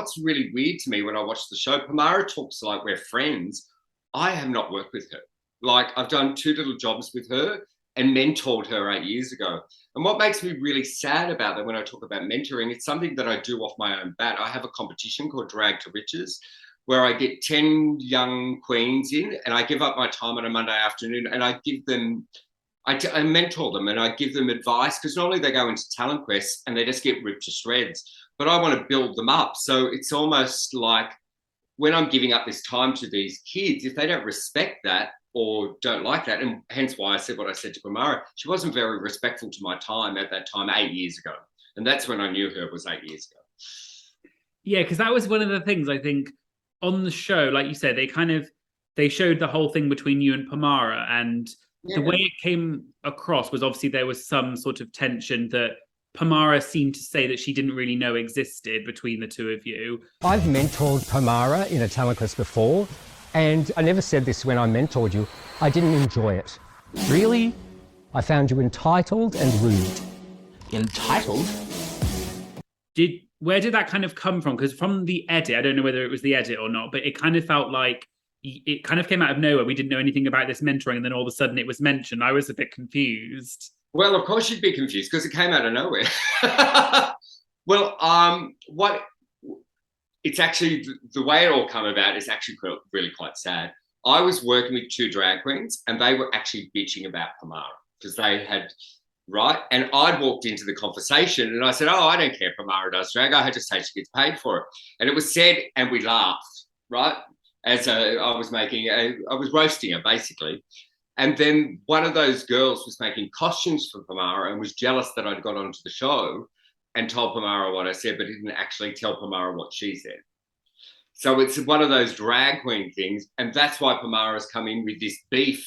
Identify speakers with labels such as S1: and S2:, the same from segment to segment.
S1: what's really weird to me when I watch the show, Pomara talks like we're friends. I have not worked with her. Like, I've done 2 little jobs with her and mentored her 8 years ago. And what makes me really sad about that when I talk about mentoring, it's something that I do off my own bat. I have a competition called Drag to Riches, where I get 10 young queens in and I give up my time on a Monday afternoon and I give them, I mentor them and I give them advice, because normally they go into talent quests and they just get ripped to shreds, but I want to build them up. So it's almost like when I'm giving up this time to these kids, if they don't respect that or don't like that, and hence why I said what I said to Pomara, she wasn't very respectful to my time at that time 8 years ago. And that's when I knew her, was 8 years ago.
S2: Yeah, because that was one of the things I think on the show, like you said, they showed the whole thing between you and Pomara, and the way it came across was obviously there was some sort of tension that Pomara seemed to say that she didn't really know existed between the two of you.
S3: I've mentored Pomara in a talent quest before, and I never said this when I mentored you. I didn't enjoy it.
S4: Really?
S3: I found you entitled and rude.
S4: Entitled?
S2: Where did that kind of come from? Because from the edit, I don't know whether it was the edit or not, but it kind of felt like it kind of came out of nowhere. We didn't know anything about this mentoring, and then all of a sudden it was mentioned. I was a bit confused.
S1: Well, of course you'd be confused because it came out of nowhere. Well, it's actually, the way it all came about is actually really quite sad. I was working with 2 drag queens and they were actually bitching about Pomara because they had, right? And I'd walked into the conversation and I said, oh, I don't care if Pomara does drag. I had to say she gets paid for it. And it was said and we laughed, right? I was roasting her basically. And then one of those girls was making costumes for Pomara and was jealous that I'd got onto the show and told Pomara what I said, but didn't actually tell Pomara what she said. So it's one of those drag queen things. And that's why Pomara's come in with this beef.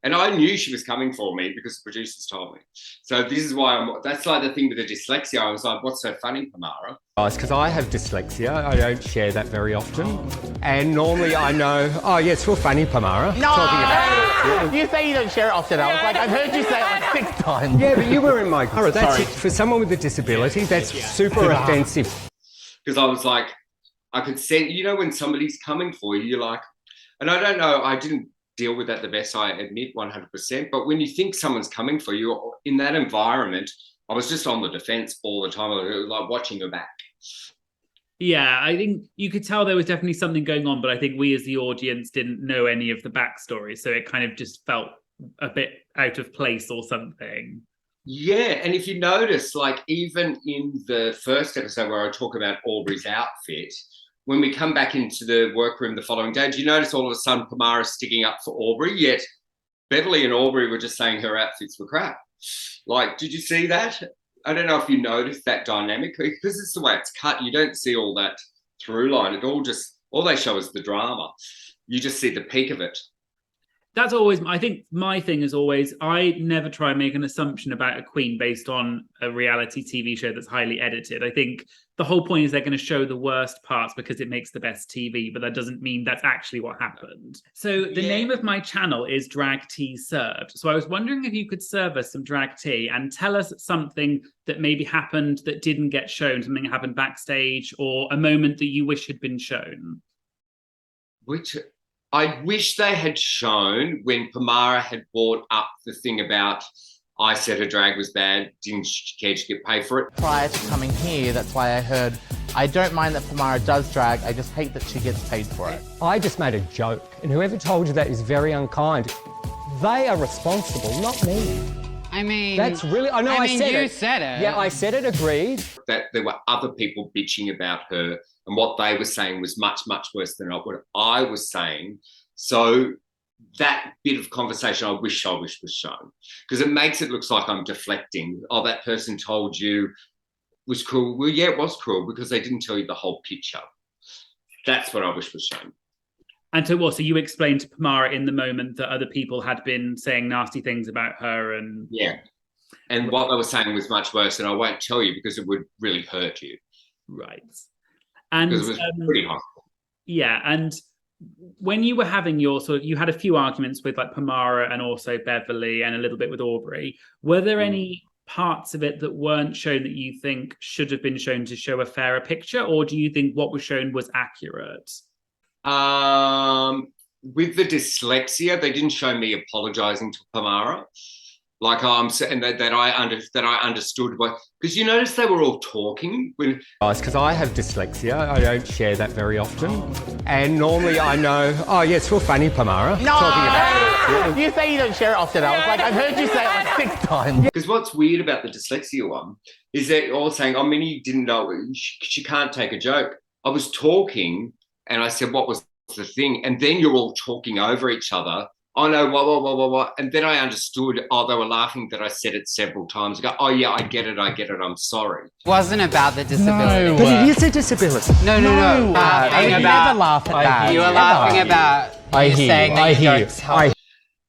S1: And I knew she was coming for me because the producers told me. So this is why that's like the thing with the dyslexia. I was like, what's so funny, Pomara?
S3: Oh, it's because I have dyslexia. I don't share that very often. And normally I know, oh yeah, it's real funny, Pomara.
S4: No! Talking about you say you don't share it often. I was like, I've heard you say it like 6 times.
S3: Yeah, but you were in my group. For someone with a disability, that's super offensive.
S1: Because I was like, I could sense, you know, when somebody's coming for you, you're like, and I don't know, I didn't deal with that the best, I admit, 100%. But when you think someone's coming for you in that environment, I was just on the defense all the time, like watching her back.
S2: Yeah, I think you could tell there was definitely something going on, but I think we as the audience didn't know any of the backstory. So it kind of just felt a bit out of place or something.
S1: Yeah, and if you notice, like even in the first episode where I talk about Aubrey's outfit, when we come back into the workroom the following day, do you notice all of a sudden Pomara's sticking up for Aubrey? Yet Beverly and Aubrey were just saying her outfits were crap. Like, did you see that? I don't know if you noticed that dynamic, because it's the way it's cut. You don't see all that through line. All they show is the drama. You just see the peak of it.
S2: That's always, I think my thing is always, I never try and make an assumption about a queen based on a reality TV show that's highly edited. I think the whole point is they're going to show the worst parts because it makes the best TV, but that doesn't mean that's actually what happened. So the name of my channel is Drag Tea Served. So I was wondering if you could serve us some drag tea and tell us something that maybe happened that didn't get shown, something that happened backstage, or a moment that you wish had been shown.
S1: Which I wish they had shown when Pomara had brought up the thing about I said her drag was bad, didn't care to get paid for it.
S4: Prior to coming here, that's why I heard, I don't mind that Pomara does drag, I just hate that she gets paid for it.
S3: I just made a joke, and whoever told you that is very unkind. They are responsible, not me.
S5: I mean,
S3: that's really, I know I said it.
S5: You said it.
S3: Yeah, I said it, agreed.
S1: That there were other people bitching about her, and what they were saying was much, much worse than what I was saying. So that bit of conversation, I wish was shown, because it makes it look like I'm deflecting. Oh, that person told you was cruel. Well, yeah, it was cruel because they didn't tell you the whole picture. That's what I wish was shown.
S2: And so what? So you explained to Pomara in the moment that other people had been saying nasty things about her, and
S1: yeah, and what they were saying was much worse, and I won't tell you because it would really hurt you.
S2: Right. And
S1: because it was pretty hard.
S2: Yeah, and when you were having your you had a few arguments with like Pomara and also Beverly and a little bit with Aubrey. Were there any parts of it that weren't shown that you think should have been shown to show a fairer picture, or do you think what was shown was accurate?
S1: With the dyslexia, they didn't show me apologizing to Pomara. Like I'm saying that I understood what, because you notice they were all talking when.
S3: Because I have dyslexia, I don't share that very often, and normally I know. Oh yeah, it's real funny, Pomara.
S4: No, talking about you say you don't share it often. I was like, I've heard you say it like 6 times.
S1: Because what's weird about the dyslexia one is that you're all saying, "Oh, Minnie didn't know she can't take a joke." I was talking, and I said, "What was the thing?" And then you're all talking over each other. Oh no, what? And then I understood, oh, they were laughing that I said it several times. I go, oh yeah, I get it, I'm sorry.
S5: It wasn't about the disability.
S3: No, but it is a disability.
S5: No.
S4: I would never laugh at that.
S5: You were laughing about you saying that you don't help.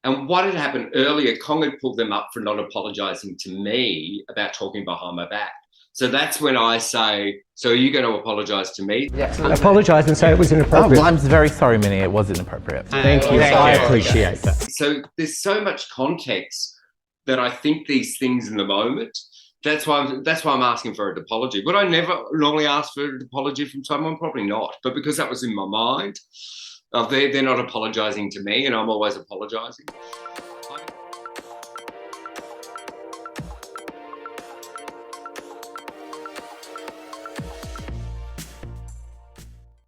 S1: And what had happened earlier, Kong had pulled them up for not apologising to me about talking behind my back. So that's when I say, so are you going to apologise to me?
S3: Yes. Apologise and say it was inappropriate.
S4: Oh, I'm very sorry, Minnie. It was inappropriate.
S3: Thank you. I appreciate that.
S1: So there's so much context that I think these things in the moment. That's why I'm asking for an apology. Would I never normally ask for an apology from someone? Probably not. But because that was in my mind, they're not apologising to me, and I'm always apologising.